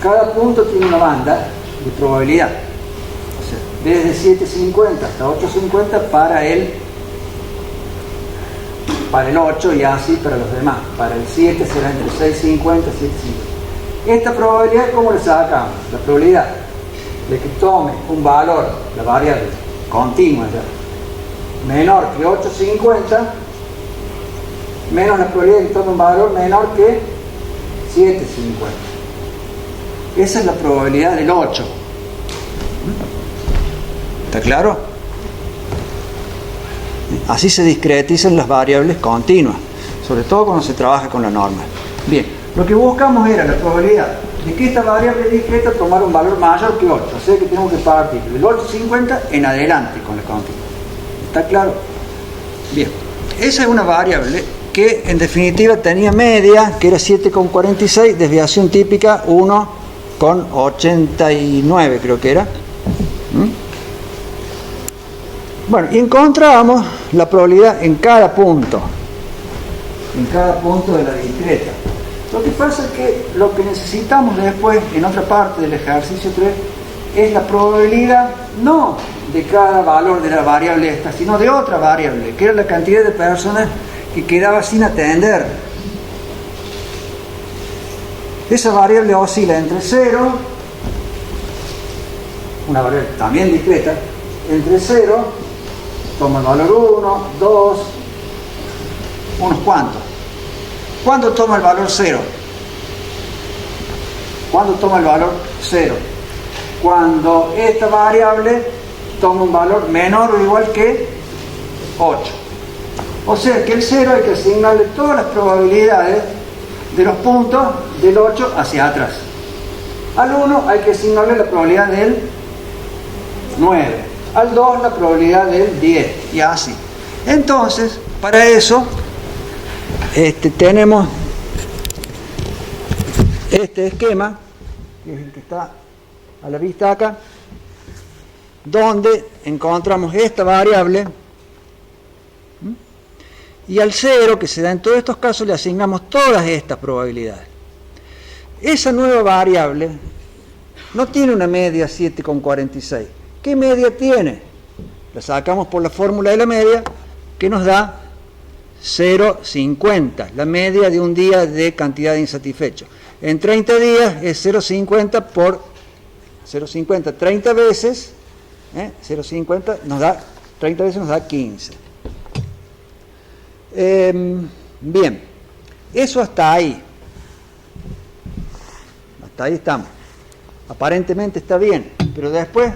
cada punto tiene una banda de probabilidad. O sea, desde 750 hasta 850 para el 8 y así para los demás. Para el 7 será entre 650 y 750. Esta probabilidad, ¿cómo la sacamos? La probabilidad de que tome un valor, la variable continua ya, menor que 850, menos la probabilidad de que tome un valor menor que 750. Esa es la probabilidad del 8. ¿Está claro? Así se discretizan las variables continuas, sobre todo cuando se trabaja con la norma. Bien, lo que buscamos era la probabilidad de que esta variable discreta tomara un valor mayor que 8, o sea que tenemos que partir del 850 en adelante con la continua. ¿Está claro? Bien, esa es una variable que en definitiva tenía media, que era 7,46, desviación típica 1,89 creo que era. Bueno, y encontramos la probabilidad en cada punto de la discreta. Lo que pasa es que lo que necesitamos después, en otra parte del ejercicio 3, es la probabilidad no de cada valor de la variable esta, sino de otra variable, que era la cantidad de personas que quedaba sin atender. Esa variable oscila entre 0, una variable también discreta, entre 0, toma el valor 1, 2, unos cuantos. ¿Cuándo toma el valor 0? ¿Cuándo toma el valor 0? Cuando esta variable toma un valor menor o igual que 8. O sea que el 0 hay que asignarle todas las probabilidades de los puntos del 8 hacia atrás. Al 1 hay que asignarle la probabilidad del 9. Al 2 la probabilidad del 10. Y así. Entonces, para eso tenemos este esquema, que es el que está a la vista acá, donde encontramos esta variable y al 0, que se da en todos estos casos, le asignamos todas estas probabilidades. Esa nueva variable no tiene una media 7,46. ¿Qué media tiene? La sacamos por la fórmula de la media, que nos da 0,50, la media de un día de cantidad de insatisfechos. En 30 días es 0,50 por 0,50, 30 veces, 0,50 nos da, 30 veces nos da 15. Bien, eso hasta ahí. Hasta ahí estamos. Aparentemente está bien, pero después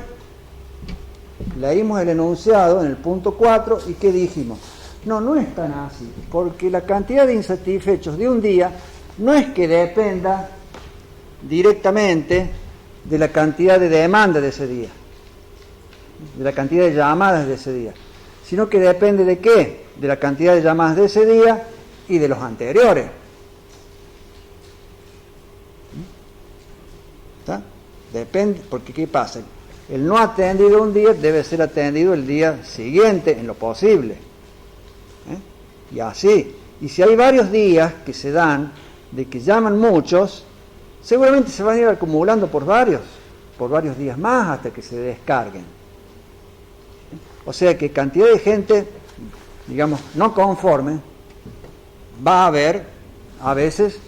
leímos el enunciado en el punto 4 y ¿qué dijimos? No es tan así, porque la cantidad de insatisfechos de un día no es que dependa directamente de la cantidad de demanda de ese día, de la cantidad de llamadas de ese día, sino que depende de ¿qué? De la cantidad de llamadas de ese día y de los anteriores. ¿Está? Depende, porque ¿qué pasa? El no atendido un día debe ser atendido el día siguiente en lo posible. Y así. Y si hay varios días que se dan de que llaman muchos, seguramente se van a ir acumulando por varios días más hasta que se descarguen. O sea que cantidad de gente, digamos, no conforme, va a haber a veces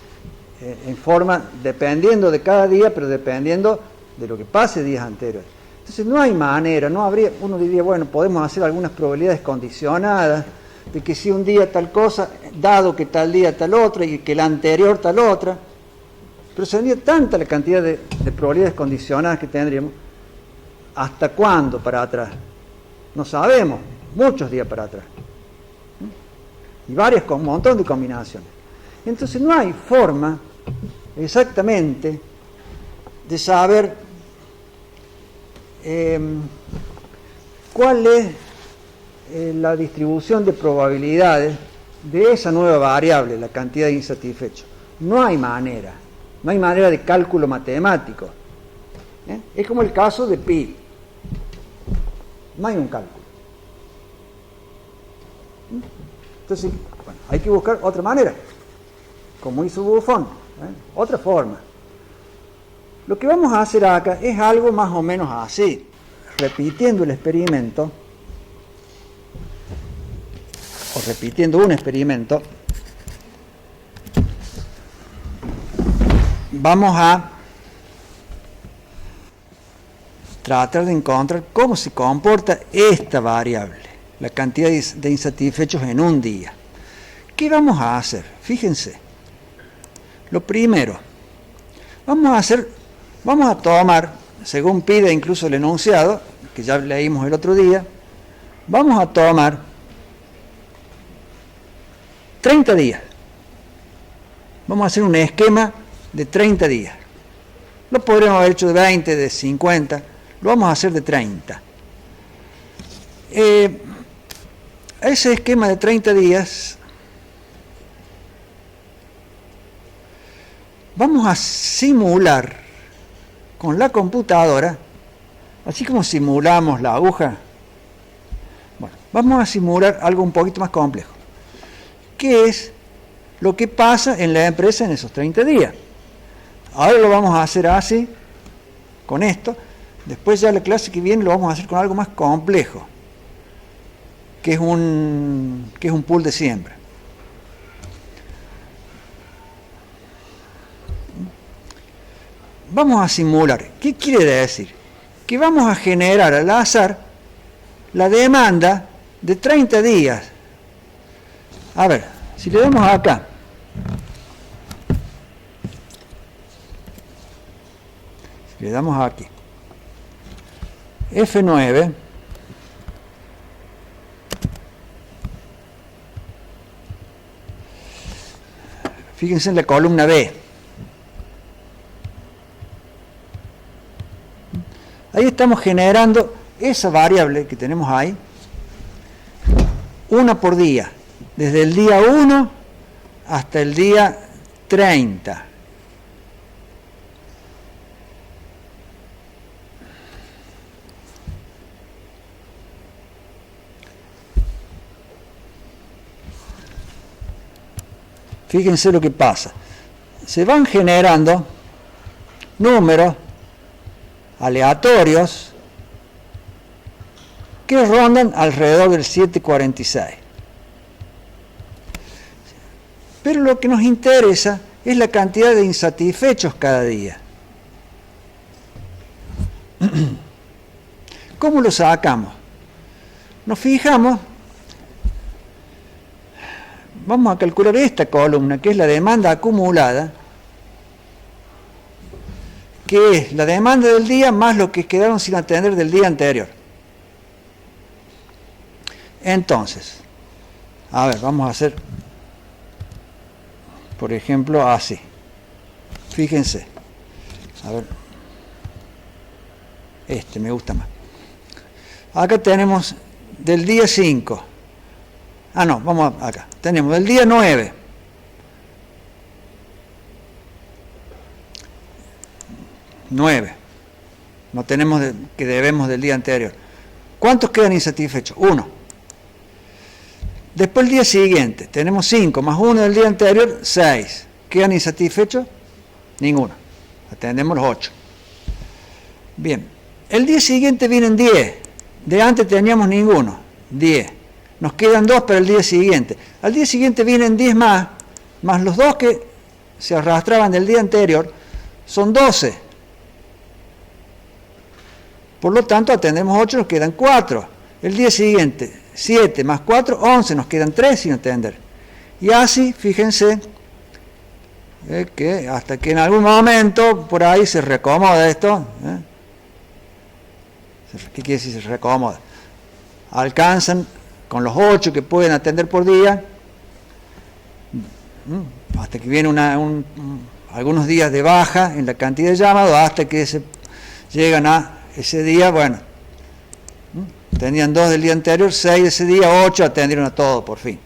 en forma, dependiendo de cada día, pero dependiendo de lo que pase días anteriores. Entonces no hay manera, no habría, uno diría, bueno, podemos hacer algunas probabilidades condicionadas, de que si un día tal cosa, dado que tal día tal otra, y que la anterior tal otra, pero sería tanta la cantidad de probabilidades condicionadas que tendríamos, ¿hasta cuándo para atrás? No sabemos, muchos días para atrás. Y varias, con un montón de combinaciones. Entonces no hay forma exactamente de saber cuál es la distribución de probabilidades de esa nueva variable, la cantidad de insatisfechos. No hay manera de cálculo matemático. Es como el caso de pi. No hay un cálculo. Entonces, bueno, hay que buscar otra manera, como hizo Buffon, otra forma. Lo que vamos a hacer acá es algo más o menos así. Repitiendo el experimento, o repitiendo un experimento, vamos a tratar de encontrar cómo se comporta esta variable, la cantidad de insatisfechos en un día. ¿Qué vamos a hacer? Fíjense. Lo primero, vamos a tomar, según pide incluso el enunciado, que ya leímos el otro día, vamos a tomar 30 días. Vamos a hacer un esquema de 30 días. Lo podríamos haber hecho de 20, de 50, lo vamos a hacer de 30. Ese esquema de 30 días, vamos a simular con la computadora, así como simulamos la aguja. Bueno, vamos a simular algo un poquito más complejo. ¿Qué es lo que pasa en la empresa en esos 30 días? Ahora lo vamos a hacer así, con esto. Después ya la clase que viene lo vamos a hacer con algo más complejo, que es un pool de siembra. Vamos a simular. ¿Qué quiere decir? Que vamos a generar al azar la demanda de 30 días. A ver, si le damos acá, si le damos aquí, F9, fíjense en la columna B. Ahí estamos generando esa variable que tenemos ahí, una por día, desde el día 1 hasta el día 30. Fíjense lo que pasa. Se van generando números aleatorios que rondan alrededor del 746. Pero lo que nos interesa es la cantidad de insatisfechos cada día. ¿Cómo lo sacamos? Nos fijamos, vamos a calcular esta columna, que es la demanda acumulada, que es la demanda del día más lo que quedaron sin atender del día anterior. Entonces, a ver, vamos a hacer, por ejemplo, así. Fíjense. A ver. Este me gusta más. Acá tenemos del día 5. Ah, no, vamos acá. Tenemos del día 9. No tenemos que debemos del día anterior. ¿Cuántos quedan insatisfechos? 1. Después el día siguiente, tenemos 5 más 1 del día anterior, 6. ¿Quedan insatisfechos? Ninguno. Atendemos los 8. Bien. El día siguiente vienen 10. De antes teníamos ninguno. 10. Nos quedan 2 para el día siguiente. Al día siguiente vienen 10 más los 2 que se arrastraban del día anterior, son 12. Por lo tanto, atendemos 8, nos quedan 4. El día siguiente, 7 más 4, 11, nos quedan 3 sin atender. Y así, fíjense, que hasta que en algún momento por ahí se reacomoda esto. ¿Qué quiere decir se reacomoda? Alcanzan con los 8 que pueden atender por día, hasta que viene algunos días de baja en la cantidad de llamados, hasta que llegan a ese día, bueno, tenían 2 del día anterior, 6 de ese día, 8 atendieron a todo por fin.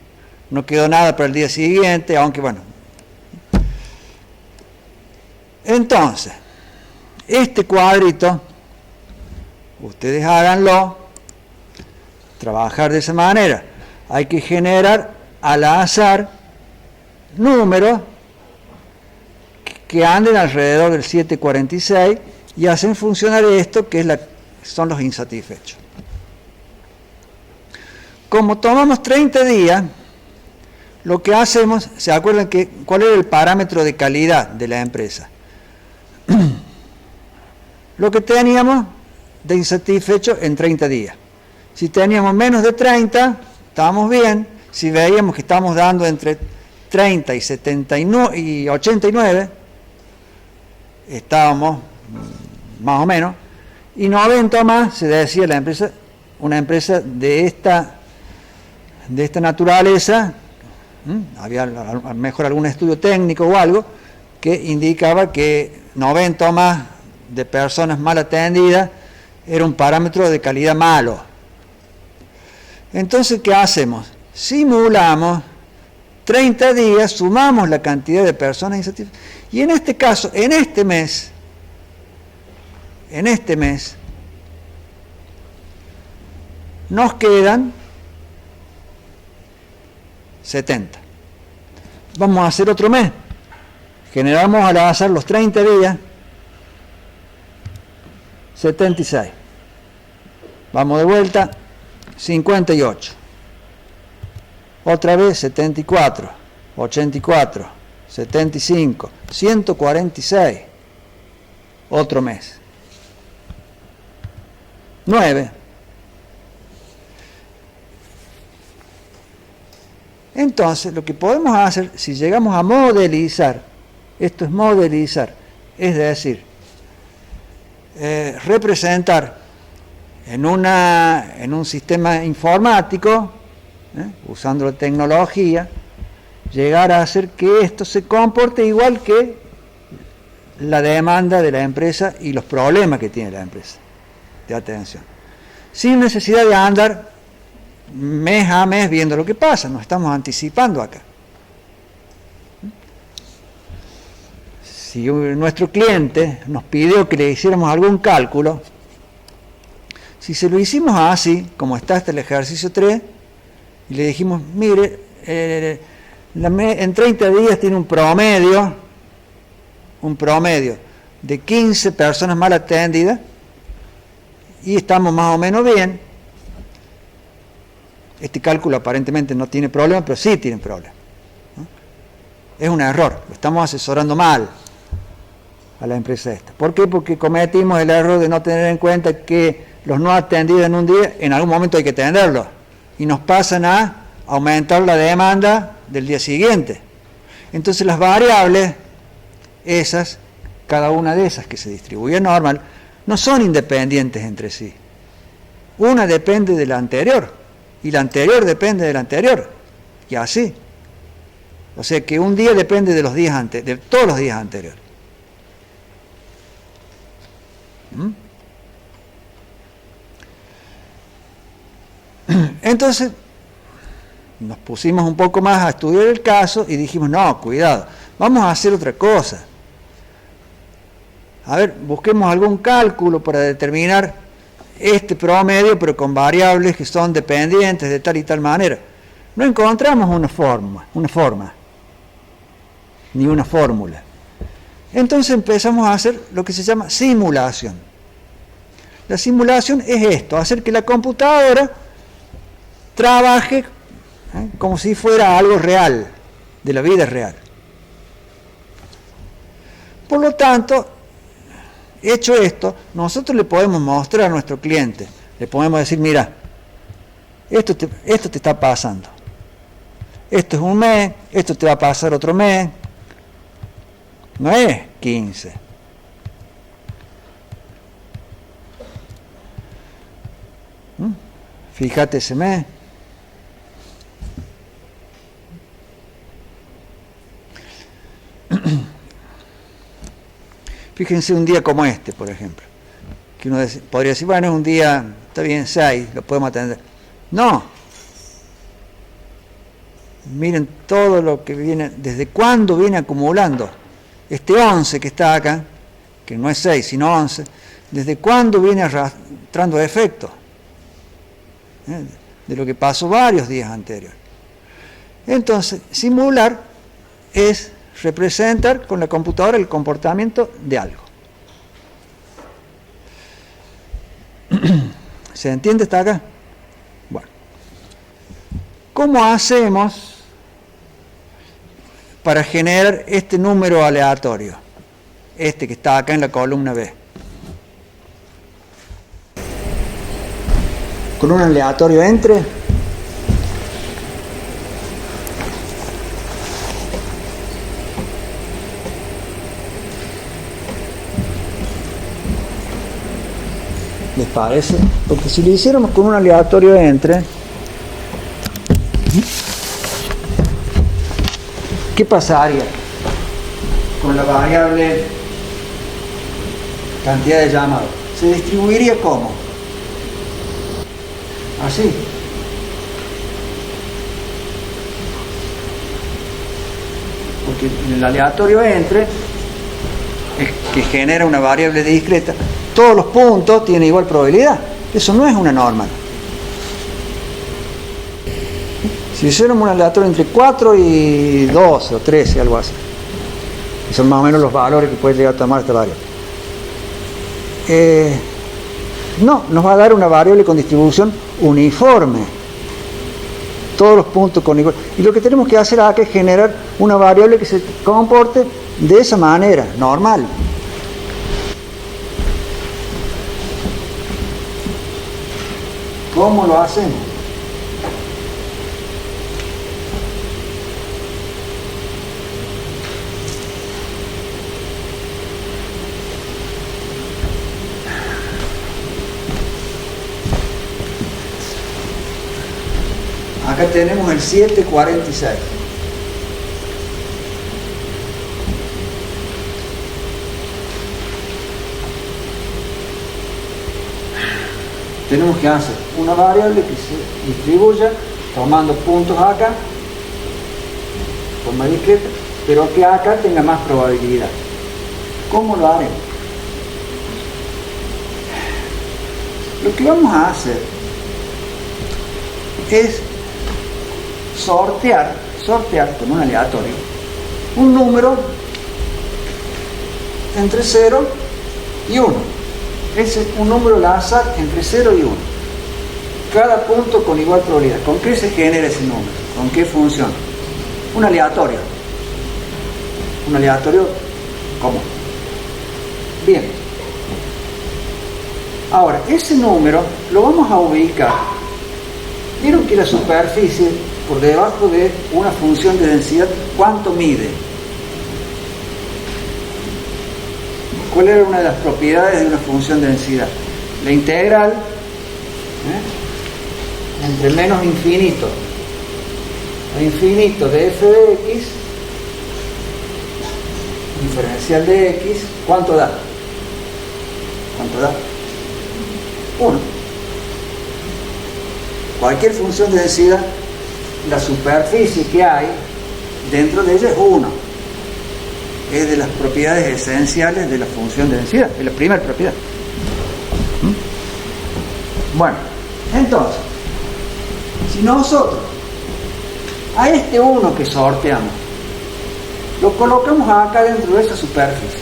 No quedó nada para el día siguiente, aunque bueno. Entonces, este cuadrito, ustedes háganlo, trabajar de esa manera. Hay que generar al azar números que anden alrededor del 7,46 y hacen funcionar esto que es son los insatisfechos. Como tomamos 30 días, lo que hacemos, ¿se acuerdan cuál era el parámetro de calidad de la empresa? Lo que teníamos de insatisfecho en 30 días. Si teníamos menos de 30, estábamos bien. Si veíamos que estábamos dando entre 30 y 79 y 89, estábamos más o menos. Y 90 más, se decía la empresa, una empresa de esta naturaleza, había a lo mejor algún estudio técnico o algo, que indicaba que 90 o más de personas mal atendidas era un parámetro de calidad malo. Entonces, ¿qué hacemos? Simulamos 30 días, sumamos la cantidad de personas insatisfechas, y en este caso, en este mes, nos quedan 70. Vamos a hacer otro mes. Generamos al azar los 30 días, 76. Vamos de vuelta, 58. Otra vez 74, 84, 75, 146. Otro mes. 9. Entonces, lo que podemos hacer, si llegamos a modelizar, esto es modelizar, es decir, representar en un sistema informático, usando la tecnología, llegar a hacer que esto se comporte igual que la demanda de la empresa y los problemas que tiene la empresa de atención, sin necesidad de andar mes a mes viendo lo que pasa. Nos estamos anticipando acá. Si nuestro cliente nos pidió que le hiciéramos algún cálculo, si se lo hicimos así, como está hasta el ejercicio 3, y le dijimos, mire, en 30 días tiene un promedio de 15 personas mal atendidas, y estamos más o menos bien. Este cálculo aparentemente no tiene problema, pero sí tiene problema, ¿no? Es un error, lo estamos asesorando mal a la empresa esta. ¿Por qué? Porque cometimos el error de no tener en cuenta que los no atendidos en un día, en algún momento hay que atenderlos, y nos pasan a aumentar la demanda del día siguiente. Entonces las variables, esas, cada una de esas que se distribuye normal, no son independientes entre sí. Una depende de la anterior, y la anterior depende de la anterior, y así. O sea que un día depende de los días de todos los días anteriores. Entonces nos pusimos un poco más a estudiar el caso y dijimos, no, cuidado, vamos a hacer otra cosa. A ver, busquemos algún cálculo para determinar este promedio, pero con variables que son dependientes de tal y tal manera. No encontramos una forma, ni una fórmula. Entonces empezamos a hacer lo que se llama simulación. La simulación es esto, hacer que la computadora trabaje como si fuera algo real, de la vida real. Por lo tanto, hecho esto, nosotros le podemos mostrar a nuestro cliente, le podemos decir, mira, esto te está pasando. Esto es un mes, esto te va a pasar otro mes. No es 15. Fíjate ese mes. Fíjense un día como este, por ejemplo, que uno podría decir, bueno, es un día, está bien, 6, lo podemos atender. No. Miren todo lo que viene, desde cuándo viene acumulando. Este 11 que está acá, que no es 6, sino 11, desde cuándo viene arrastrando efectos. De lo que pasó varios días anteriores. Entonces, simular es representar con la computadora el comportamiento de algo. ¿Se entiende hasta acá? Bueno. ¿Cómo hacemos para generar este número aleatorio? Este que está acá en la columna B. Con un aleatorio entre. ¿Les parece? Porque si lo hiciéramos con un aleatorio entre, ¿qué pasaría con la variable cantidad de llamados? Se distribuiría ¿cómo? Así. Porque en el aleatorio entre, que genera una variable discreta, todos los puntos tienen igual probabilidad. Eso no es una normal. Si hiciéramos un aleatorio entre 4 y 12 o 13, algo así, que son más o menos los valores que puede llegar a tomar esta variable, no, nos va a dar una variable con distribución uniforme. Todos los puntos con igual. Y lo que tenemos que hacer acá es generar una variable que se comporte de esa manera, normal. ¿Cómo lo hacemos? Acá tenemos el 746. Tenemos que hacer una variable que se distribuya tomando puntos acá, forma discreta, pero que acá tenga más probabilidad. ¿Cómo lo haremos? Lo que vamos a hacer es sortear con un aleatorio un número entre 0 y 1. Es un número al azar entre 0 y 1. Cada punto con igual probabilidad. ¿Con qué se genera ese número? ¿Con qué funciona? Un aleatorio. Un aleatorio común. Bien. Ahora, ese número lo vamos a ubicar. Vieron que la superficie por debajo de una función de densidad, ¿cuánto mide? ¿Cuál era una de las propiedades de una función de densidad? La integral entre menos infinito a infinito de f de x, diferencial de x, ¿cuánto da? ¿Cuánto da? 1. Cualquier función de densidad, la superficie que hay dentro de ella es 1. Es de las propiedades esenciales de la función de densidad, es la primera propiedad. Bueno, entonces, si nosotros a este 1 que sorteamos lo colocamos acá dentro de esa superficie,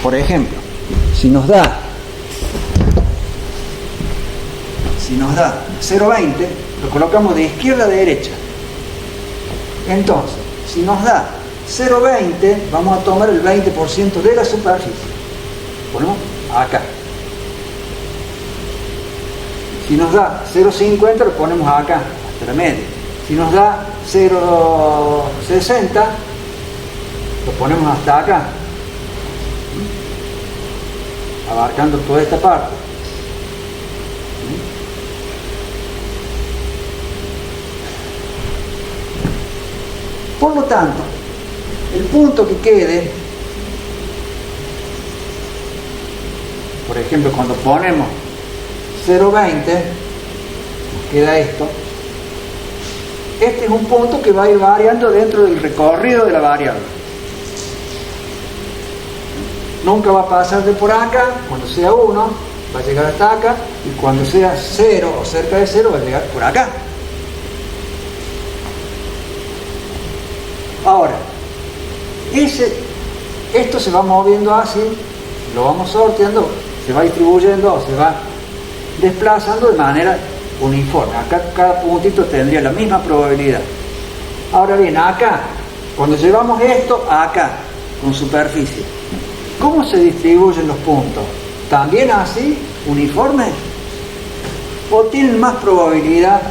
por ejemplo, si nos da 0,20, lo colocamos de izquierda a derecha. Entonces, si nos da 0,20, vamos a tomar el 20% de la superficie. Ponemos acá. Si nos da 0,50, lo ponemos acá, hasta la media. Si nos da 0,60, lo ponemos hasta acá, abarcando toda esta parte. Por lo tanto, el punto que quede, por ejemplo, cuando ponemos 0,20, nos queda esto. Este es un punto que va a ir variando dentro del recorrido de la variable. Nunca va a pasar de por acá. Cuando sea 1, va a llegar hasta acá, y cuando sea 0 o cerca de 0, va a llegar por acá. Ahora, esto se va moviendo así, lo vamos sorteando, se va distribuyendo, se va desplazando de manera uniforme. Acá cada puntito tendría la misma probabilidad. Ahora bien, acá, cuando llevamos esto acá, con superficie, ¿cómo se distribuyen los puntos? ¿También así, uniforme? ¿O tienen más probabilidad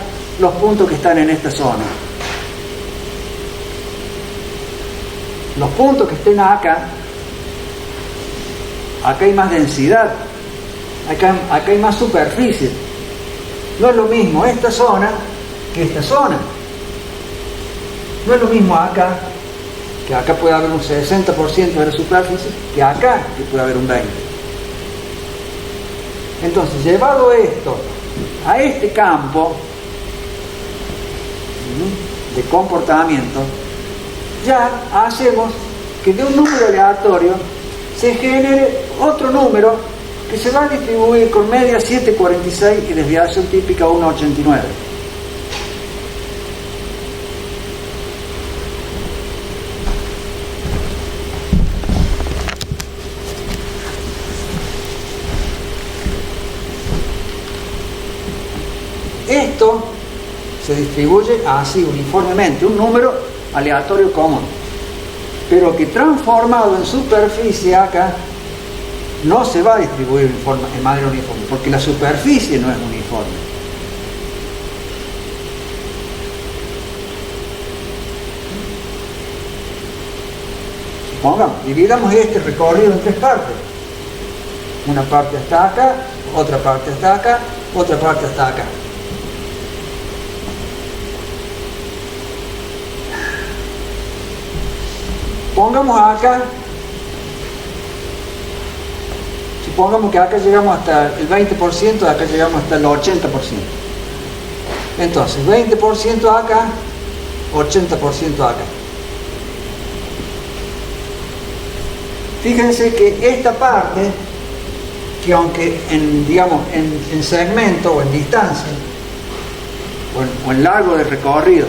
los puntos que están en esta zona? Los puntos que estén acá hay más densidad, acá hay más superficie. No es lo mismo esta zona que esta zona. No es lo mismo acá, que acá puede haber un 60% de la superficie, que acá, que puede haber un 20%. Entonces, llevado esto a este campo de comportamiento, ya hacemos que de un número aleatorio se genere otro número que se va a distribuir con media 7,46 y desviación típica 1,89. Esto se distribuye así uniformemente, un número aleatorio común, pero que transformado en superficie acá no se va a distribuir en manera uniforme, porque la superficie no es uniforme. Supongamos, dividamos este recorrido en tres partes. Una parte está acá, otra parte está acá, otra parte está acá. Pongamos acá, supongamos que acá llegamos hasta el 20%, acá llegamos hasta el 80%. Entonces, 20% acá, 80% acá. Fíjense que esta parte, que aunque en segmento o en distancia, o en largo de recorrido,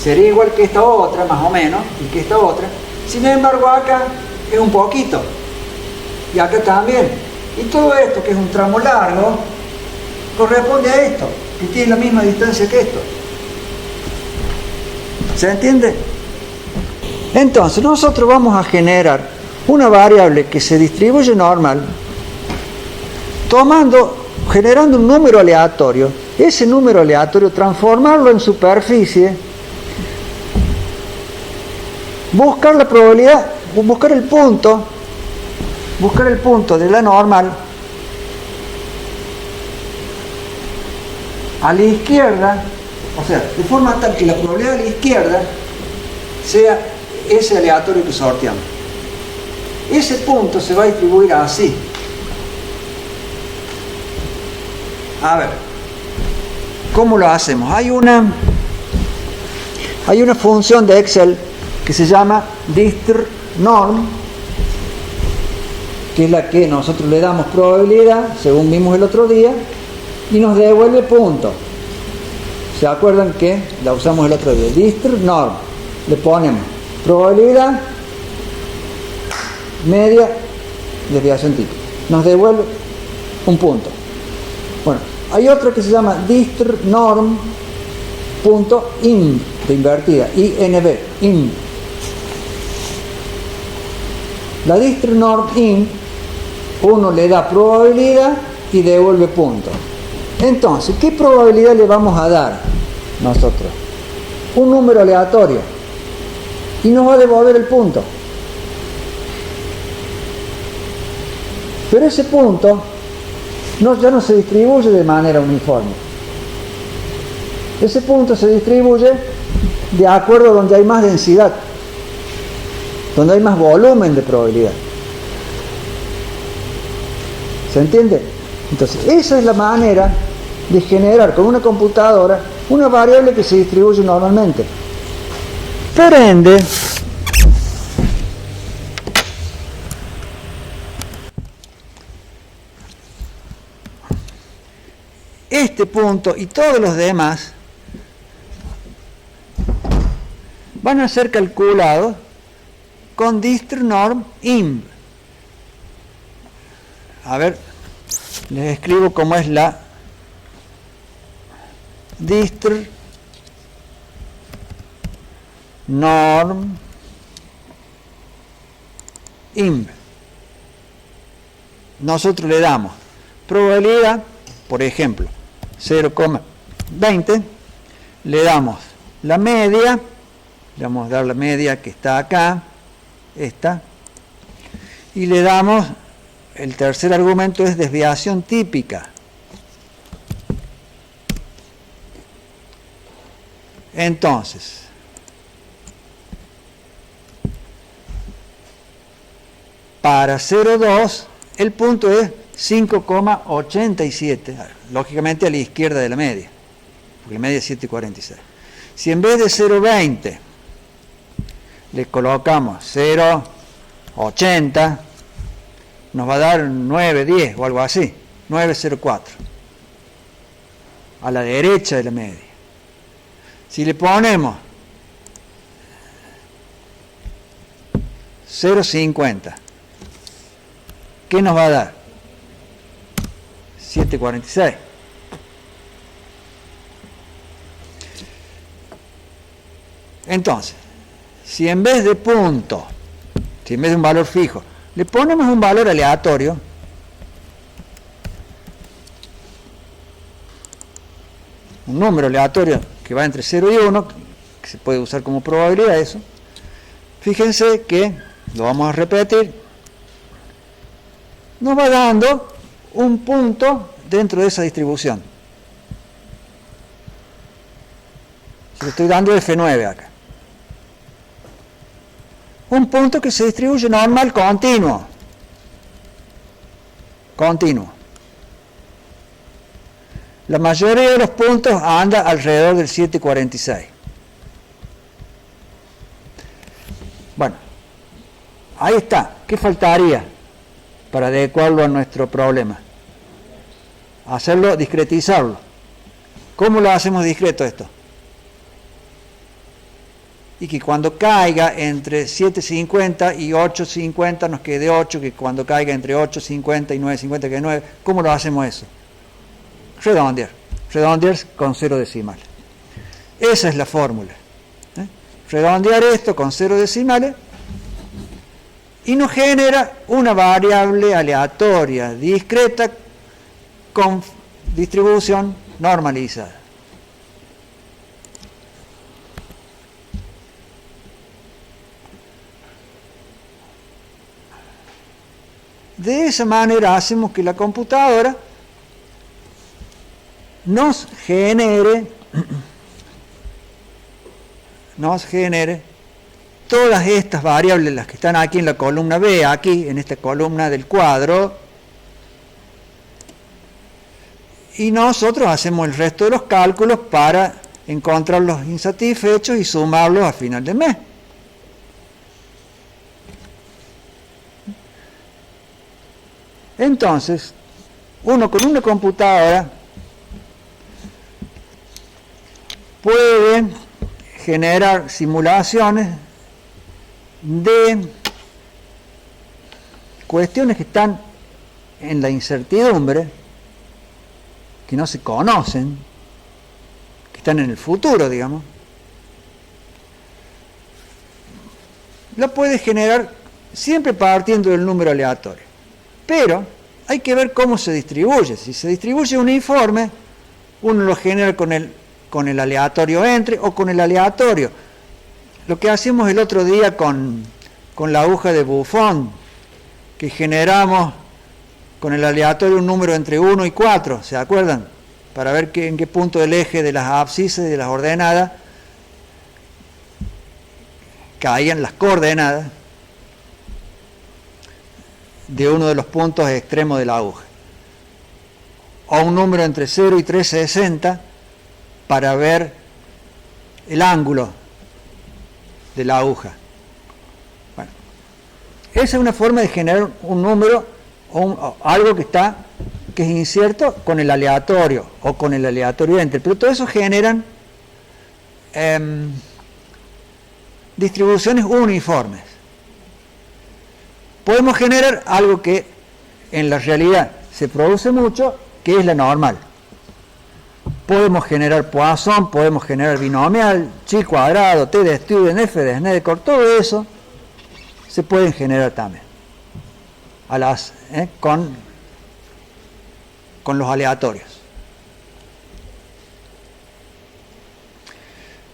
sería igual que esta otra, más o menos, y que esta otra, sin embargo acá es un poquito, y acá también. Y todo esto, que es un tramo largo, corresponde a esto, que tiene la misma distancia que esto. ¿Se entiende? Entonces, nosotros vamos a generar una variable que se distribuye normal, generando un número aleatorio. Ese número aleatorio, transformarlo en superficie, buscar la probabilidad, buscar el punto de la normal a la izquierda, o sea, de forma tal que la probabilidad a la izquierda sea ese aleatorio que sorteamos. Ese punto se va a distribuir así. A ver, ¿cómo lo hacemos? Hay una función de Excel que se llama dist_norm, que es la que nosotros le damos probabilidad, según vimos el otro día, y nos devuelve punto. ¿Se acuerdan que la usamos el otro día? Dist_norm, le ponemos probabilidad, media, desviación típica, nos devuelve un punto. Bueno, hay otra que se llama dist_norm.in, de invertida, INV, in. La dist_norm.in, uno le da probabilidad y devuelve punto. Entonces, ¿qué probabilidad le vamos a dar nosotros? Un número aleatorio, y nos va a devolver el punto. Pero ese punto ya no se distribuye de manera uniforme. Ese punto se distribuye de acuerdo a donde hay más densidad, donde hay más volumen de probabilidad. ¿Se entiende? Entonces, esa es la manera de generar con una computadora una variable que se distribuye normalmente. Por ende, este punto y todos los demás van a ser calculados con distr norm imb. A ver, les escribo cómo es la distr norm imb. Nosotros le damos probabilidad, por ejemplo, 0,20, le damos la media, le vamos a dar la media que está acá, esta, y le damos, el tercer argumento es desviación típica. Entonces, para 0,2 el punto es 5,87, lógicamente a la izquierda de la media, porque la media es 7,46. Si en vez de 0,20 le colocamos 0,80, nos va a dar 9,10 o algo así, 9,04, a la derecha de la media. Si le ponemos 0,50, ¿qué nos va a dar? 7,46. Entonces, si en vez de punto, si en vez de un valor fijo, le ponemos un valor aleatorio, un número aleatorio que va entre 0 y 1, que se puede usar como probabilidad eso, fíjense que, lo vamos a repetir, nos va dando un punto dentro de esa distribución. Le estoy dando F9 acá. Un punto que se distribuye normal continuo. Continuo. La mayoría de los puntos anda alrededor del 7,46. Bueno, ahí está. ¿Qué faltaría para adecuarlo a nuestro problema? Hacerlo, discretizarlo. ¿Cómo lo hacemos discreto esto? Y que cuando caiga entre 7,50 y 8,50 nos quede 8, que cuando caiga entre 8,50 y 9,50 quede 9. ¿Cómo lo hacemos eso? Redondear. Redondear con 0 decimales. Esa es la fórmula. Redondear esto con 0 decimales y nos genera una variable aleatoria, discreta, con distribución normalizada. De esa manera hacemos que la computadora nos genere todas estas variables, las que están aquí en la columna B, aquí en esta columna del cuadro, y nosotros hacemos el resto de los cálculos para encontrar los insatisfechos y sumarlos a final de mes. Entonces, uno con una computadora puede generar simulaciones de cuestiones que están en la incertidumbre, que no se conocen, que están en el futuro, digamos. La puede generar siempre partiendo del número aleatorio. Pero hay que ver cómo se distribuye. Si se distribuye uniforme, uno lo genera con el aleatorio entre o con el aleatorio. Lo que hacemos el otro día con la aguja de Buffon, que generamos con el aleatorio un número entre 1 y 4, ¿se acuerdan? Para ver en qué punto del eje de las abscisas y de las ordenadas caían las coordenadas de uno de los puntos extremos de la aguja, o un número entre 0 y 360 para ver el ángulo de la aguja. Bueno, esa es una forma de generar un número o algo que es incierto con el aleatorio o con el aleatorio entre, pero todo eso generan distribuciones uniformes. Podemos generar algo que en la realidad se produce mucho, que es la normal. Podemos generar Poisson, podemos generar binomial, chi cuadrado, t de Studen, f de Snedeker, todo eso se pueden generar también con los aleatorios.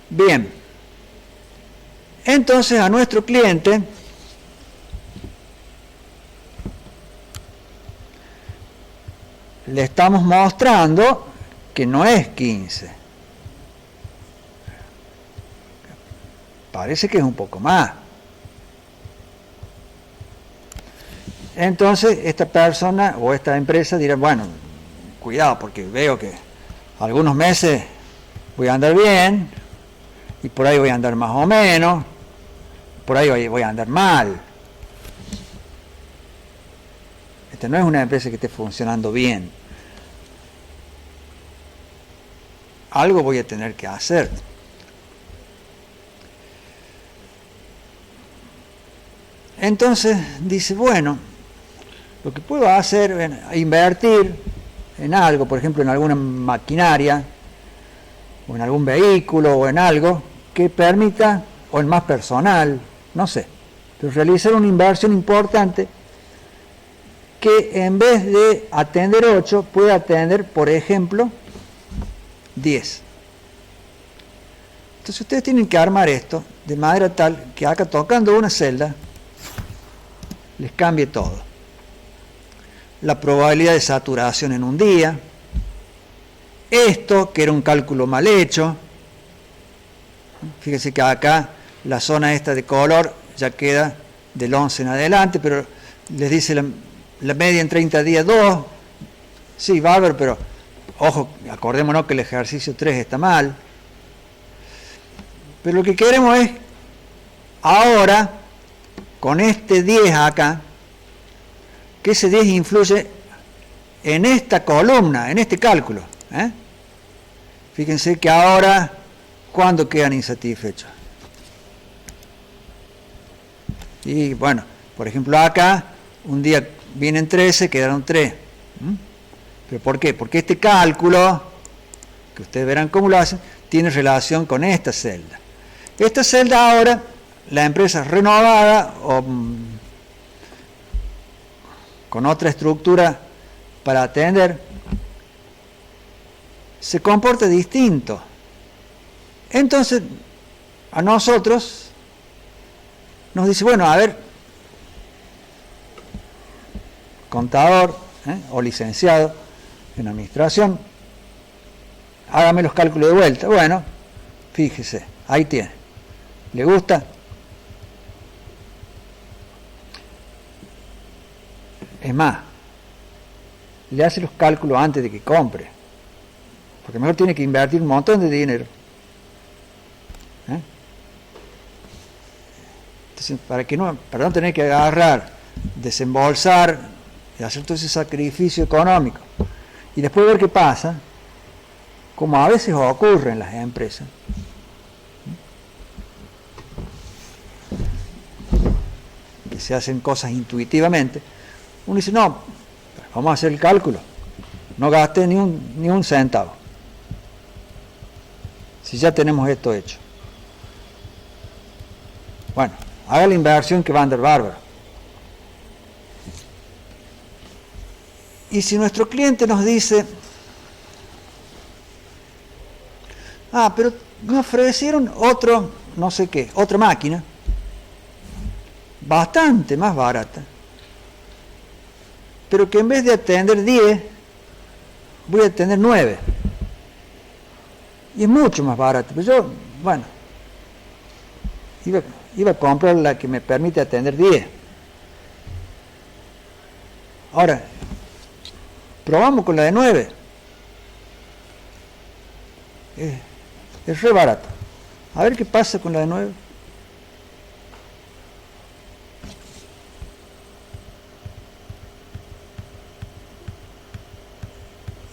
Bien, entonces a nuestro cliente le estamos mostrando que no es 15. Parece que es un poco más. Entonces esta persona o esta empresa dirá, bueno, cuidado porque veo que algunos meses voy a andar bien y por ahí voy a andar más o menos, por ahí voy a andar mal. Esta no es una empresa que esté funcionando bien. Algo voy a tener que hacer. Entonces dice, bueno, lo que puedo hacer es invertir en algo, por ejemplo en alguna maquinaria, o en algún vehículo, o en algo que permita, o en más personal, no sé, pero realizar una inversión importante que en vez de atender 8, pueda atender, por ejemplo, 10. Entonces ustedes tienen que armar esto de manera tal que acá tocando una celda les cambie todo. La probabilidad de saturación en un día, esto que era un cálculo mal hecho, fíjense que acá la zona esta de color ya queda del 11 en adelante, pero les dice la media en 30 días 2, sí, bárbaro, pero ojo, acordémonos que el ejercicio 3 está mal. Pero lo que queremos es, ahora, con este 10 acá, que ese 10 influye en esta columna, en este cálculo. Fíjense que ahora, ¿cuándo quedan insatisfechos? Y bueno, por ejemplo acá, un día vienen 13, quedaron 3. ¿Pero por qué? Porque este cálculo, que ustedes verán cómo lo hacen, tiene relación con esta celda. Esta celda ahora, la empresa renovada o con otra estructura para atender, se comporta distinto. Entonces, a nosotros nos dice, bueno, a ver, contador o licenciado en administración, hágame los cálculos de vuelta. Bueno, fíjese, ahí tiene. ¿Le gusta? Es más, le hace los cálculos antes de que compre, porque mejor tiene que invertir un montón de dinero. Entonces, para no tener que agarrar, desembolsar y hacer todo ese sacrificio económico y después ver qué pasa, como a veces ocurre en las empresas, que se hacen cosas intuitivamente, uno dice, no, vamos a hacer el cálculo, no gasté ni un centavo, si ya tenemos esto hecho. Bueno, haga la inversión que va a andar bárbaro. Y si nuestro cliente nos dice, pero me ofrecieron otro, no sé qué, otra máquina, bastante más barata, pero que en vez de atender 10, voy a atender 9. Y es mucho más barata. Pero yo, bueno, iba a comprar la que me permite atender 10. Ahora, probamos con la de 9. Es re barata. A ver qué pasa con la de 9.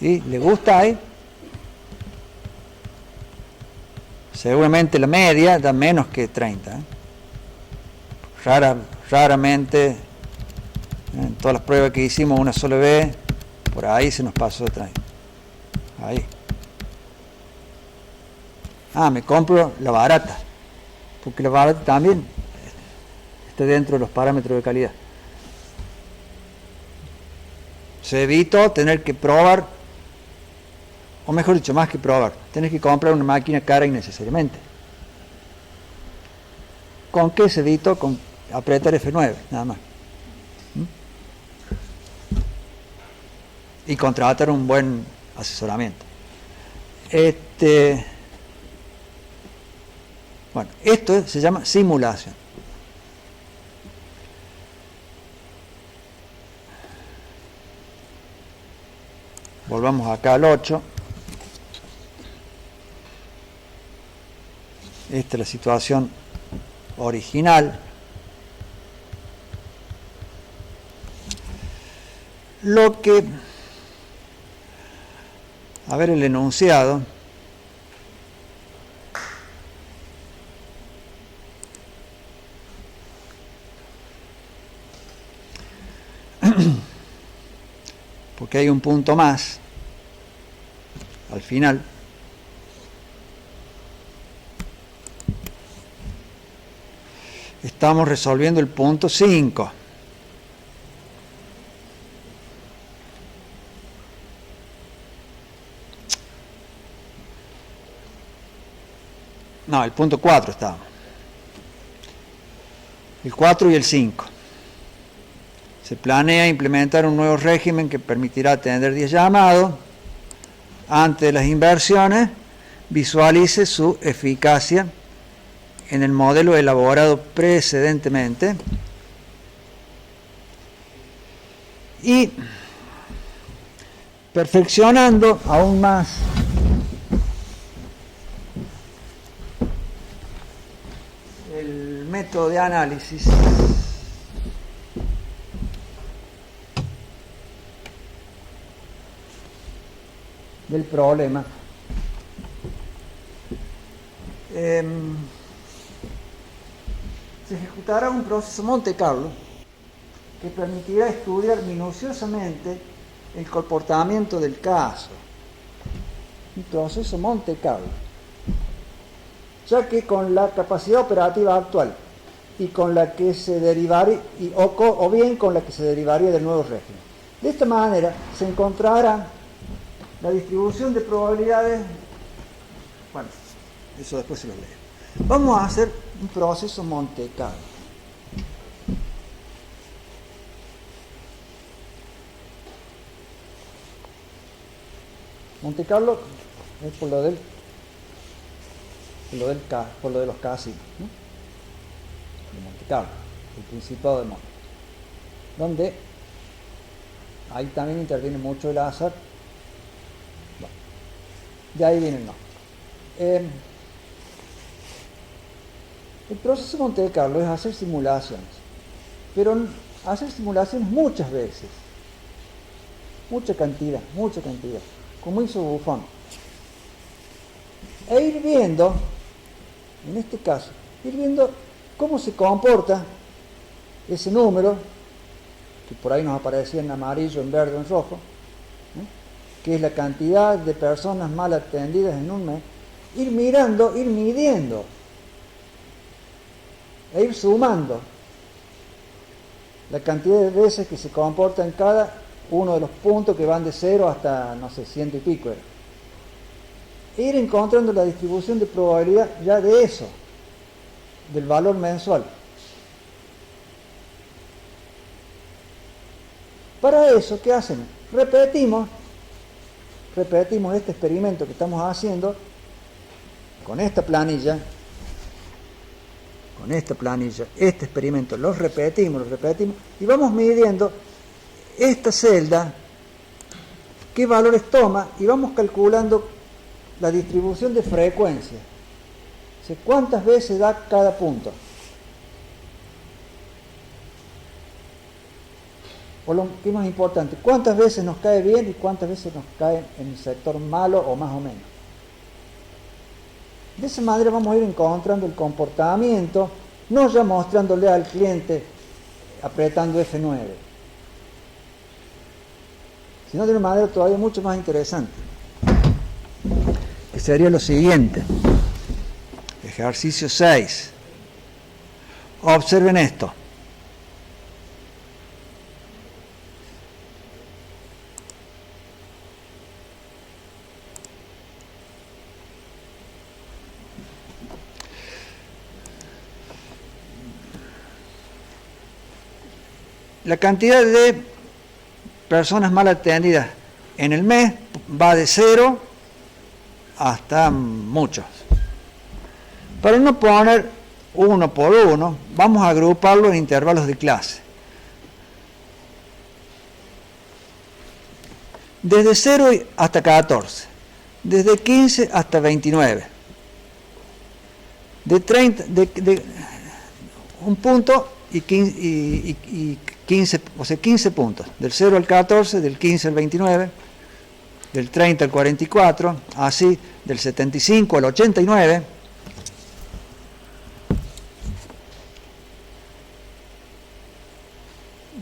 ¿Y le gusta ahí? Seguramente la media da menos que 30. raramente, en todas las pruebas que hicimos una sola vez, por ahí se nos pasó otra vez. Ahí. Me compro la barata, porque la barata también está dentro de los parámetros de calidad. Se evitó tener que probar, o mejor dicho, más que probar, tener que comprar una máquina cara innecesariamente. ¿Con qué se evitó? Con apretar F9, nada más. Y contratar un buen asesoramiento. Bueno, esto se llama simulación. Volvamos acá al 8. Esta es la situación original. Lo que, a ver el enunciado, porque hay un punto más al final. Estamos resolviendo el punto 5. No, el punto 4 estamos. El 4 y el 5. Se planea implementar un nuevo régimen que permitirá atender 10 llamados. Antes de las inversiones, visualice su eficacia en el modelo elaborado precedentemente y perfeccionando aún más el método de análisis del problema. Se ejecutará un proceso Monte Carlo que permitirá estudiar minuciosamente el comportamiento del caso. Un proceso Monte Carlo, ya que con la capacidad operativa actual y con la que se derivaría, o bien con la que se derivaría del nuevo régimen. De esta manera se encontrará la distribución de probabilidades. Bueno, eso después se lo leo. Vamos a hacer un proceso Monte Carlo. Monte Carlo es por lo de los casinos, ¿no? De Monte Carlo, el Principado de Monte, donde ahí también interviene mucho el azar. Bueno, de ahí viene el nombre. El proceso de Monte Carlo es hacer simulaciones, pero hacer simulaciones muchas veces, mucha cantidad, como hizo Buffon, e ir viendo, en este caso, cómo se comporta ese número, que por ahí nos aparecía en amarillo, en verde, en rojo, que es la cantidad de personas mal atendidas en un mes, ir midiendo, e ir sumando la cantidad de veces que se comporta en cada uno de los puntos que van de 0 hasta, no sé, 100 y pico era. E ir encontrando la distribución de probabilidad ya de eso, del valor mensual. Para eso, ¿qué hacen? Repetimos este experimento que estamos haciendo con esta planilla, este experimento, lo repetimos, y vamos midiendo esta celda, qué valores toma, y vamos calculando la distribución de frecuencia. O sea, cuántas veces da cada punto. O lo que es más importante, cuántas veces nos cae bien y cuántas veces nos cae en el sector malo o más o menos. De esa manera vamos a ir encontrando el comportamiento no ya mostrándole al cliente apretando F9, sino de una manera todavía mucho más interesante, que sería lo siguiente. Ejercicio 6. Observen esto. La cantidad de personas mal atendidas en el mes va de 0 hasta muchos. Para no poner uno por uno, vamos a agruparlo en intervalos de clase. Desde 0 hasta 14, desde 15 hasta 29, de 30, de un punto y 15, o sea, 15 puntos, del 0 al 14, del 15 al 29, del 30 al 44, así, del 75 al 89,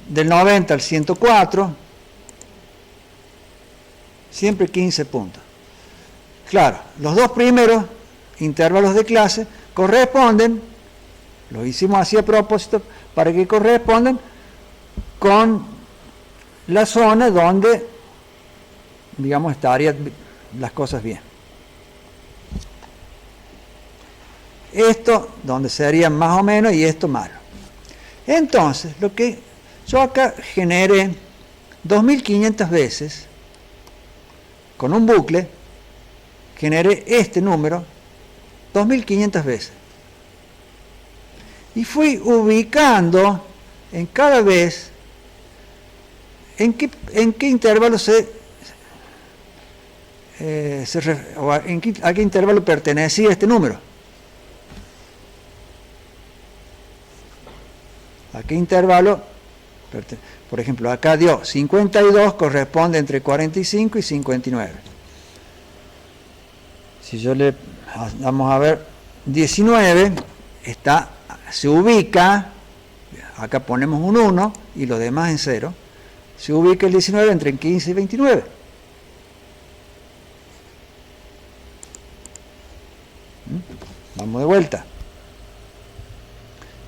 del 90 al 104, siempre 15 puntos. Claro, los dos primeros intervalos de clase corresponden, lo hicimos así a propósito, para que correspondan con la zona donde, digamos, estarían las cosas bien. Esto donde sería más o menos y esto malo. Entonces, lo que yo acá generé 2500 veces, con un bucle, generé este número 2500 veces. Y fui ubicando en cada vez en qué intervalo a qué intervalo pertenecía este número. ¿A qué intervalo? Por ejemplo, acá dio 52, corresponde entre 45 y 59. Si yo le vamos a ver 19, se ubica, acá ponemos un 1 y los demás en 0, se ubica el 19 entre 15 y 29. Vamos de vuelta.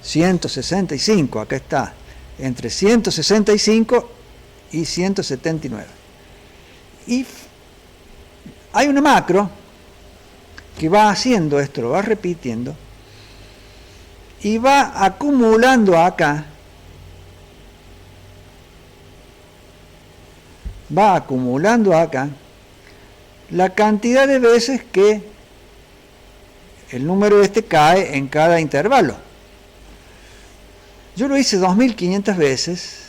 165, acá está, entre 165 y 179. Y hay una macro que va haciendo esto, lo va repitiendo, y va acumulando acá, la cantidad de veces que el número este cae en cada intervalo. Yo lo hice 2500 veces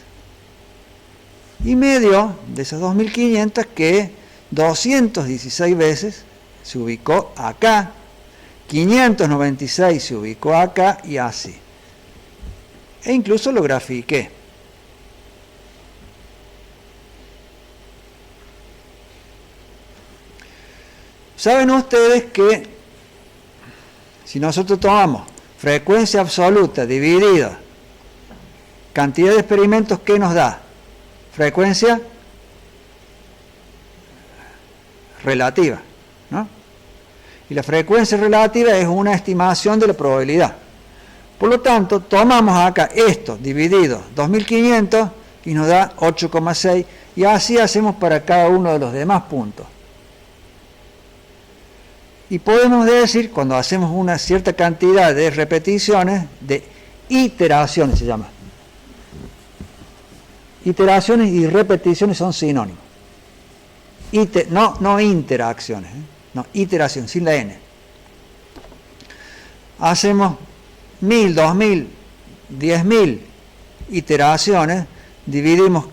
y me dio de esas 2500 que 216 veces se ubicó acá, 596 se ubicó acá y así. E incluso lo grafiqué. Saben ustedes que si nosotros tomamos frecuencia absoluta dividida cantidad de experimentos, ¿qué nos da? Frecuencia relativa, ¿no? Y la frecuencia relativa es una estimación de la probabilidad. Por lo tanto, tomamos acá esto dividido 2500 y nos da 8,6 y así hacemos para cada uno de los demás puntos. Y podemos decir, cuando hacemos una cierta cantidad de repeticiones, de iteraciones se llama. Iteraciones y repeticiones son sinónimos. No interacciones, no, iteración, sin la N. Hacemos 1000, 2000, 10.000 iteraciones, dividimos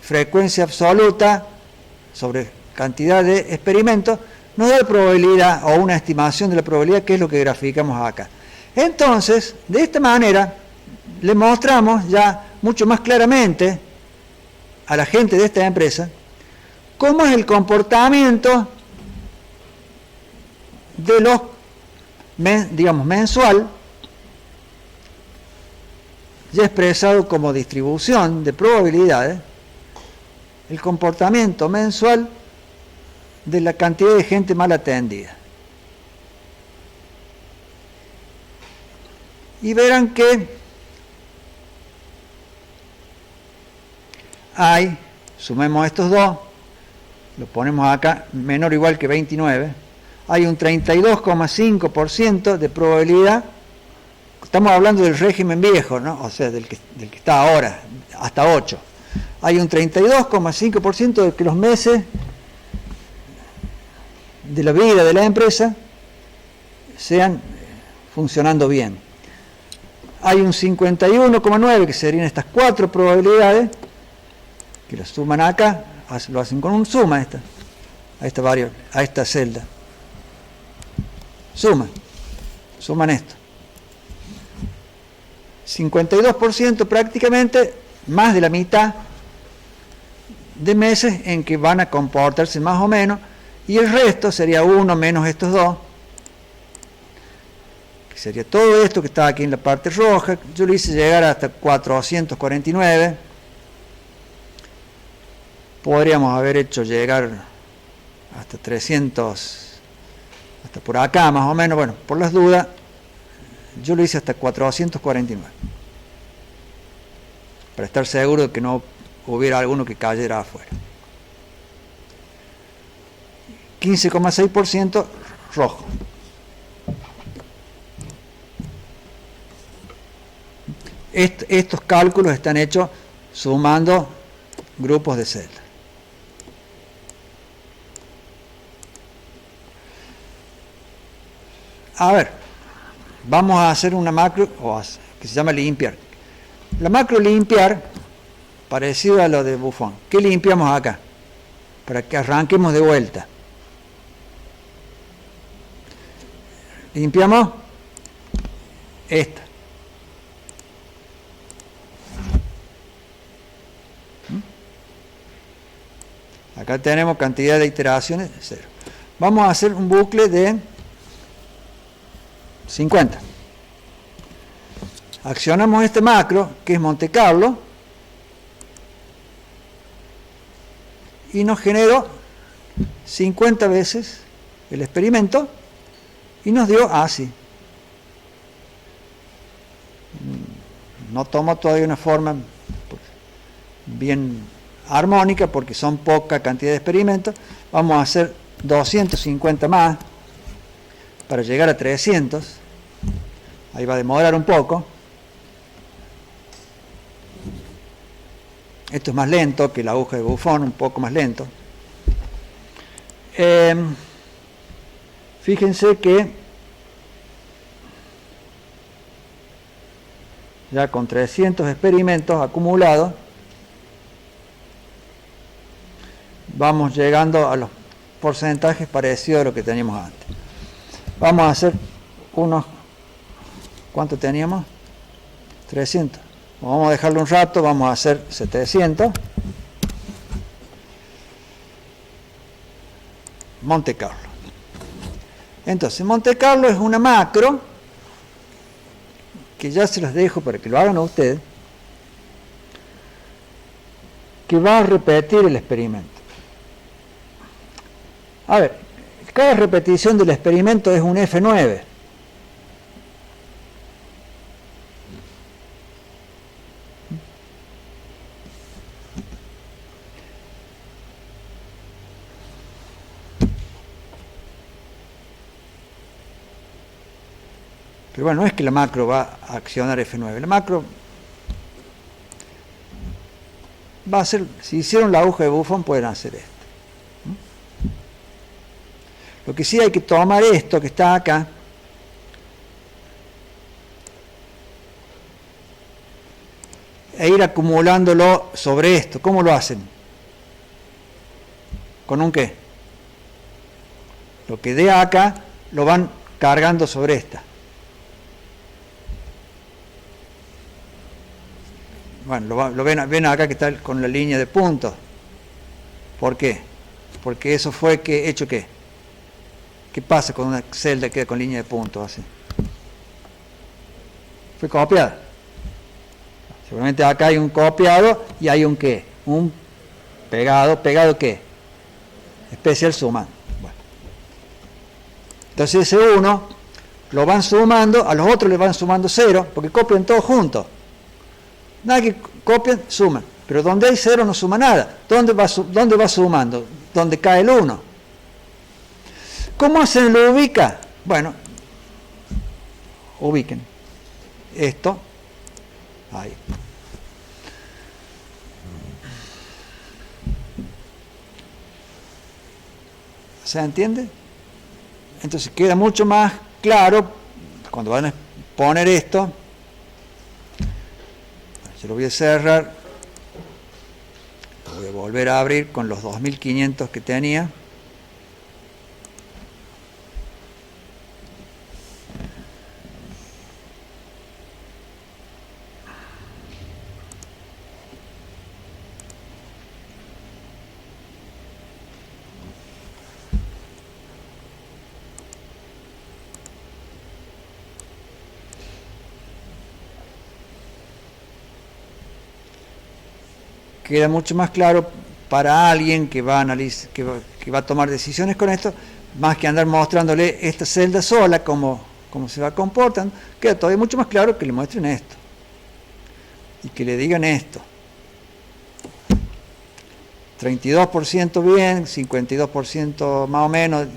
frecuencia absoluta sobre cantidad de experimentos, nos da la probabilidad o una estimación de la probabilidad, que es lo que graficamos acá. Entonces, de esta manera, le mostramos ya mucho más claramente a la gente de esta empresa cómo es el comportamiento de los, digamos, mensual ya expresado como distribución de probabilidades, el comportamiento mensual de la cantidad de gente mal atendida. Y verán que hay, sumemos estos dos, lo ponemos acá, menor o igual que 29, hay un 32,5% de probabilidad. Estamos hablando del régimen viejo, ¿no? O sea, del que está ahora, hasta 8. Hay un 32,5% de que los meses de la vida de la empresa sean funcionando bien. Hay un 51,9% que serían estas 4 probabilidades, que las suman acá, lo hacen con un suma a esta variable, a esta celda. Suman esto. 52% prácticamente, más de la mitad de meses en que van a comportarse más o menos, y el resto sería 1 menos estos dos, que sería todo esto que está aquí en la parte roja. Yo lo hice llegar hasta 449, podríamos haber hecho llegar hasta 300, hasta por acá más o menos, bueno, por las dudas, yo lo hice hasta 449, para estar seguro de que no hubiera alguno que cayera afuera. 15,6% rojo. Estos cálculos están hechos sumando grupos de celdas. A ver, vamos a hacer una macro que se llama limpiar. La macro limpiar, parecido a lo de Buffon. ¿Qué limpiamos acá? Para que arranquemos de vuelta. Limpiamos esta. Acá tenemos cantidad de iteraciones, 0. Vamos a hacer un bucle de 50. Accionamos este macro, que es Monte Carlo, y nos generó 50 veces el experimento, y nos dio así. No tomo todavía una forma bien armónica, porque son poca cantidad de experimentos. Vamos a hacer 250 más, para llegar a 300. Ahí va a demorar un poco. Esto es más lento que la aguja de Buffon, un poco más lento. Fíjense que ya con 300 experimentos acumulados vamos llegando a los porcentajes parecidos a lo que teníamos antes. Vamos a hacer unos, ¿cuánto teníamos? 300. Vamos a dejarlo un rato, vamos a hacer 700. Monte Carlo. Entonces, Monte Carlo es una macro, que ya se las dejo para que lo hagan a ustedes, que va a repetir el experimento. A ver, cada repetición del experimento es un F9. Pero bueno, no es que la macro va a accionar F9. La macro va a hacer, si hicieron la aguja de Buffon, pueden hacer esto. Lo que sí hay que tomar esto que está acá, e ir acumulándolo sobre esto. ¿Cómo lo hacen? ¿Con un qué? Lo que dé acá lo van cargando sobre esta. Bueno, ven acá que está con la línea de puntos. ¿Por qué? Porque eso fue hecho ¿qué? ¿Qué pasa con una celda que queda con línea de puntos así? Fue copiada. Seguramente acá hay un copiado y hay un ¿qué? Un pegado. ¿Pegado qué? Especial sumando. Bueno. Entonces ese 1 lo van sumando, a los otros le van sumando 0, porque copian todos juntos. Nada que copian, suman. Pero donde hay 0 no suma nada. ¿Dónde va sumando? Donde cae el 1. ¿Cómo hacen el ubica? Bueno, ubiquen esto ahí. ¿Se entiende? Entonces queda mucho más claro cuando van a poner esto. Yo lo voy a cerrar, lo voy a volver a abrir con los 2500 que tenía. Queda mucho más claro para alguien que va a analizar, que va a tomar decisiones con esto, más que andar mostrándole esta celda sola, cómo se va comportando, queda todavía mucho más claro que le muestren esto y que le digan esto. 32% bien, 52% más o menos,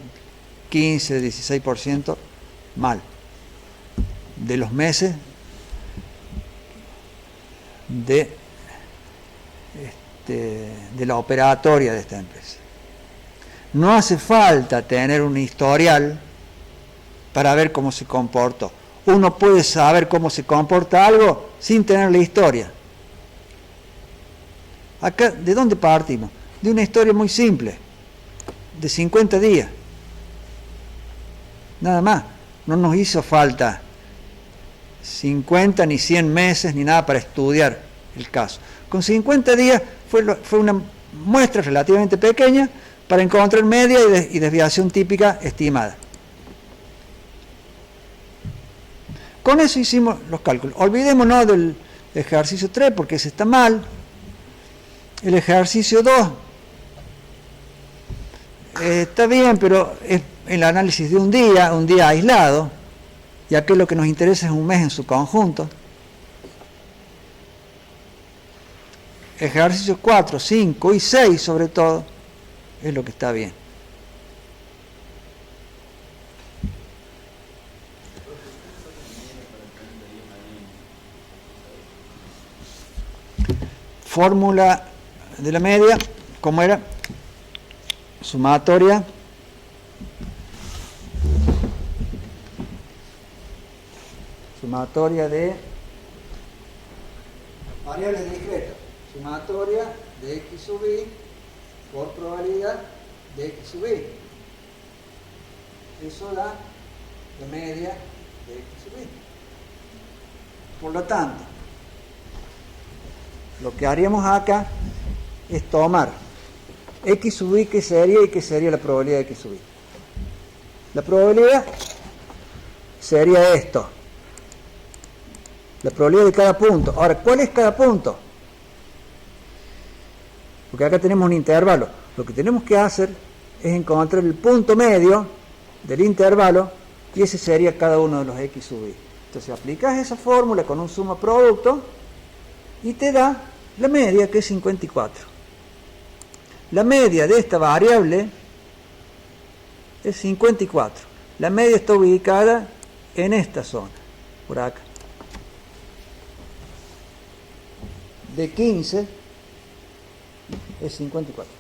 15, 16% mal. De los meses de la operatoria de esta empresa. No hace falta tener un historial para ver cómo se comportó. Uno puede saber cómo se comporta algo sin tener la historia. Acá, ¿de dónde partimos? De una historia muy simple, de 50 días. Nada más. No nos hizo falta 50 ni 100 meses ni nada para estudiar el caso. Con 50 días fue una muestra relativamente pequeña para encontrar media y desviación típica estimada. Con eso hicimos los cálculos. Olvidémonos del ejercicio 3 porque ese está mal. El ejercicio 2 está bien, pero es el análisis de un día aislado, y aquí lo que nos interesa es un mes en su conjunto. Ejercicios 4, 5 y 6 sobre todo es lo que está bien. Fórmula de la media, ¿cómo era? Sumatoria de variables discretas, sumatoria de x sub y por probabilidad de x sub y. Eso da la media de x sub y. Por lo tanto, lo que haríamos acá es tomar x sub y, ¿qué sería? Y qué sería la probabilidad de x sub y. La probabilidad sería esto. La probabilidad de cada punto. Ahora, ¿cuál es cada punto? Porque acá tenemos un intervalo. Lo que tenemos que hacer es encontrar el punto medio del intervalo y ese sería cada uno de los x sub y. Entonces aplicas esa fórmula con un suma producto y te da la media, que es 54. La media de esta variable es 54. La media está ubicada en esta zona, por acá. De 15 es 54.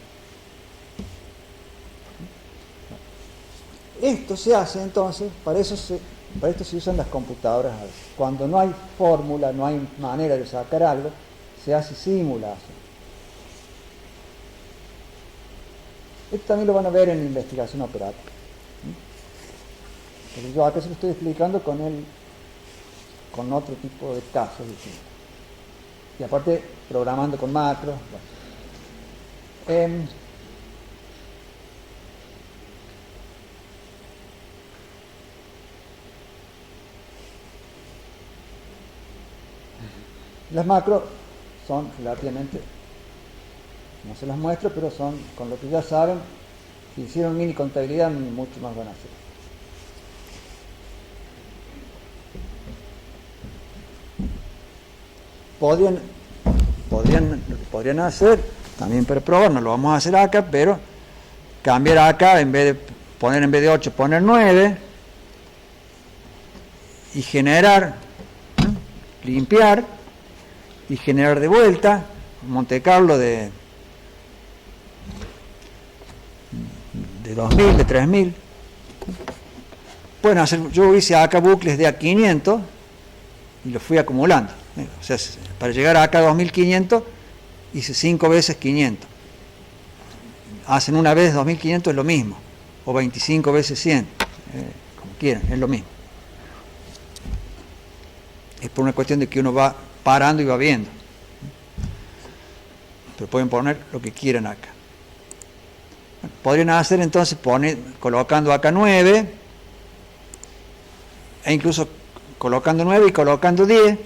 Esto se hace entonces, para esto se usan las computadoras a veces. Cuando no hay fórmula, no hay manera de sacar algo, se hace simulación. Esto también lo van a ver en la investigación operativa. Pero yo acá se lo estoy explicando con otro tipo de casos distintos. Y aparte, programando con macros. Bueno. Las macros son relativamente, no se las muestro, pero son, con lo que ya saben, si hicieron mini contabilidad, mucho más van a hacer. Podrían hacer, también para probar, no lo vamos a hacer acá, pero cambiar acá, en vez de 8, poner 9, y generar, limpiar, y generar de vuelta, Monte Carlo de 2000, de 3000. Pueden hacer, yo hice acá bucles de a 500 y los fui acumulando. O sea, para llegar acá a 2500 hice 5 veces 500. Hacen una vez 2500 es lo mismo, o 25 veces 100, como quieran, es lo mismo. Es por una cuestión de que uno va parando y va viendo. Pero pueden poner lo que quieran acá. Bueno, podrían hacer entonces colocando acá 9, e incluso colocando 9 y colocando 10,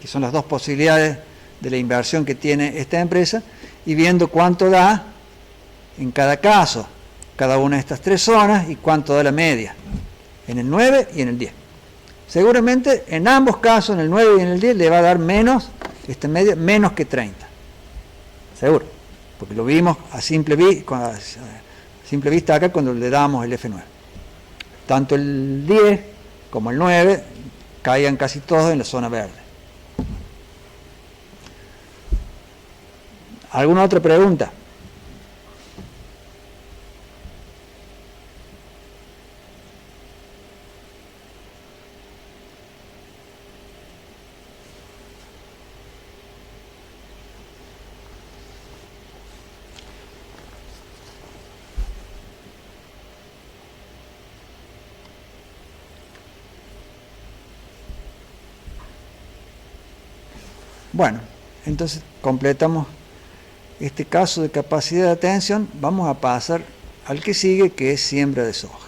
que son las dos posibilidades de la inversión que tiene esta empresa, y viendo cuánto da en cada caso, cada una de estas tres zonas, y cuánto da la media, en el 9 y en el 10. Seguramente en ambos casos, en el 9 y en el 10, le va a dar menos, esta media, menos que 30. Seguro, porque lo vimos a simple vista acá cuando le damos el F9. Tanto el 10 como el 9 caían casi todos en la zona verde. ¿Alguna otra pregunta? Bueno, entonces completamos este caso de capacidad de atención. Vamos a pasar al que sigue, que es siembra de soja.